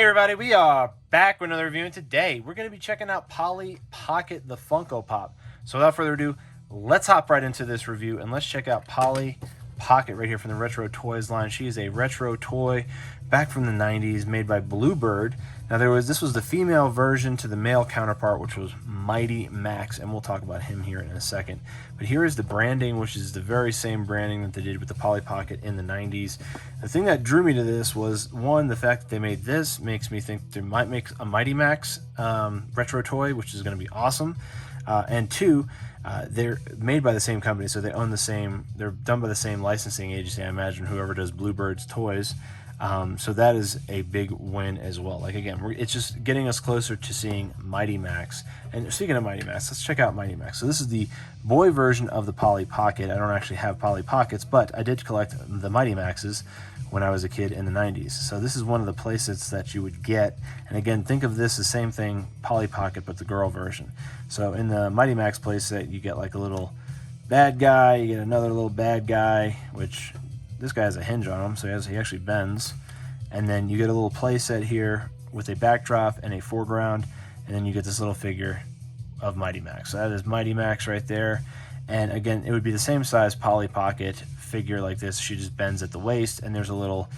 Hey everybody, we are back with another review, and today we're going to be checking out Polly Pocket the Funko Pop. So without further ado, let's hop right into this review and let's check out Polly Pocket right here from the Retro Toys line. She is a retro toy back from the 90s made by Bluebird. Now this was the female version to the male counterpart, which was Mighty Max, and we'll talk about him here in a second. But here is the branding, which is the very same branding that they did with the Polly Pocket in the 90s. The thing that drew me to this was, one, the fact that they made this makes me think they might make a Mighty Max retro toy, which is going to be awesome. And two, they're made by the same company, so they own the same, they're done by the same licensing agency, I imagine, whoever does Bluebird's toys. So that is a big win as well. Like, again, it's just getting us closer to seeing Mighty Max. And speaking of Mighty Max, let's check out Mighty Max. So this is the boy version of the Polly Pocket. I don't actually have Polly Pockets, but I did collect the Mighty Maxes when I was a kid in the 90s. So this is one of the playsets that you would get. And again, think of this as the same thing, Polly Pocket, but the girl version. So in the Mighty Max playset, you get like a little bad guy, you get another little bad guy, which this guy has a hinge on him, so he actually bends. And then you get a little playset here with a backdrop and a foreground, and then you get this little figure of Mighty Max. So that is Mighty Max right there. And again, it would be the same size Polly Pocket figure like this. She just bends at the waist, and there's a little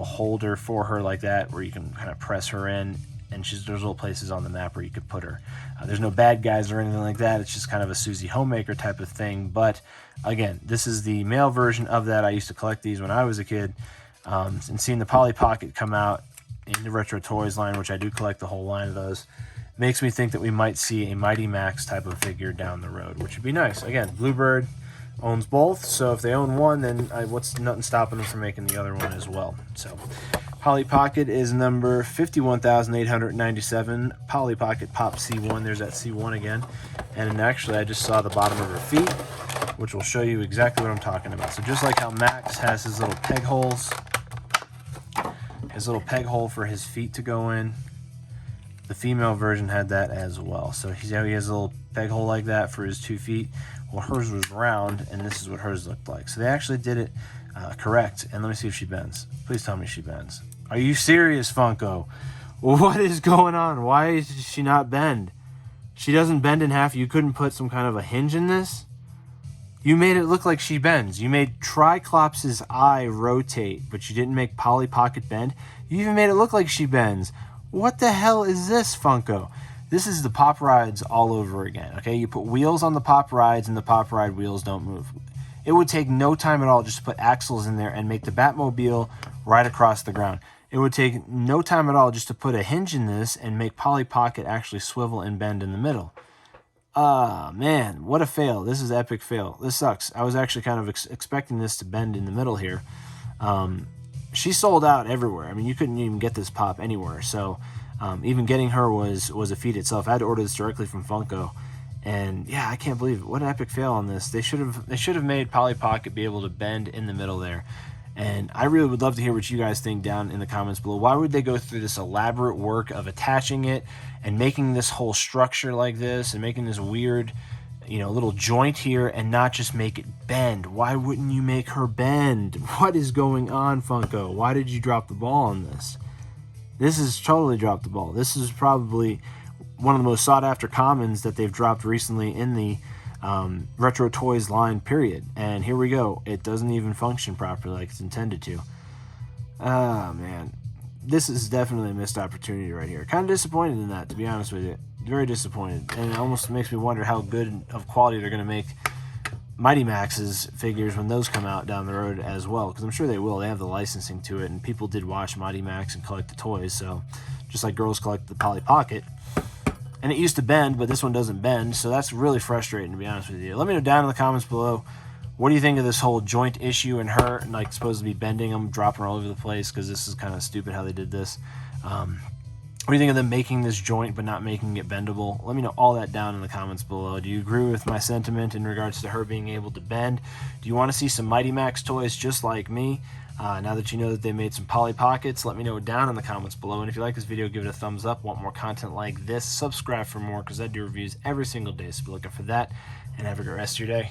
holder for her like that where you can kind of press her in, and there's little places on the map where you could put her. There's no bad guys or anything like that. It's just kind of a Susie Homemaker type of thing. But again, this is the male version of that. I used to collect these when I was a kid, and seeing the Polly Pocket come out in the Retro Toys line, which I do collect the whole line of those, makes me think that we might see a Mighty Max type of figure down the road, which would be nice. Again, Bluebird owns both, so if they own one, then what's nothing stopping them from making the other one as well. So Polly Pocket is number 51,897. Polly Pocket Pop C1. There's that C1 again. And actually, I just saw the bottom of her feet, which will show you exactly what I'm talking about. So just like how Max has his little peg holes, his little peg hole for his feet to go in, the female version had that as well. So he has a little peg hole like that for his 2 feet. Well, hers was round, and this is what hers looked like. So they actually did it correct. And let me see if she bends. Please tell me she bends. Are you serious, Funko? What is going on? Why does she not bend? She doesn't bend in half. You couldn't put some kind of a hinge in this? You made it look like she bends. You made Triclops' eye rotate, but you didn't make Polly Pocket bend. You even made it look like she bends. What the hell is this, Funko? This is the Pop Rides all over again, okay? You put wheels on the Pop Rides, and the Pop Ride wheels don't move. It would take no time at all just to put axles in there and make the Batmobile right across the ground. It would take no time at all just to put a hinge in this and make Polly Pocket actually swivel and bend in the middle. Man, what a fail. This is an epic fail. This sucks. I was actually kind of expecting this to bend in the middle here. She sold out everywhere. I mean, you couldn't even get this pop anywhere. So even getting her was a feat itself. I had to order this directly from Funko. And yeah, I can't believe it. What an epic fail on this. They should have made Polly Pocket be able to bend in the middle there. And I really would love to hear what you guys think down in the comments below. Why would they go through this elaborate work of attaching it and making this whole structure like this and making this weird, little joint here and not just make it bend? Why wouldn't you make her bend? What is going on, Funko? Why did you drop the ball on this? This is totally dropped the ball. This is probably one of the most sought after commons that they've dropped recently in the Retro Toys line, period. And here we go. It doesn't even function properly like it's intended to. Ah, man. This is definitely a missed opportunity right here. Kind of disappointed in that, to be honest with you. Very disappointed. And it almost makes me wonder how good of quality they're going to make Mighty Max's figures when those come out down the road as well. Because I'm sure they will. They have the licensing to it. And people did watch Mighty Max and collect the toys. So just like girls collect the Polly Pocket. And it used to bend, but this one doesn't bend, so that's really frustrating, to be honest with you. Let me know down in the comments below, what do you think of this whole joint issue and her, like, supposed to be bending them, dropping her all over the place, because this is kind of stupid how they did this. What do you think of them making this joint but not making it bendable? Let me know all that down in the comments below. Do you agree with my sentiment in regards to her being able to bend? Do you want to see some Mighty Max toys just like me? Now that you know that they made some Polly Pockets, let me know down in the comments below. And if you like this video, give it a thumbs up. Want more content like this, subscribe for more, because I do reviews every single day. So be looking for that, and have a great rest of your day.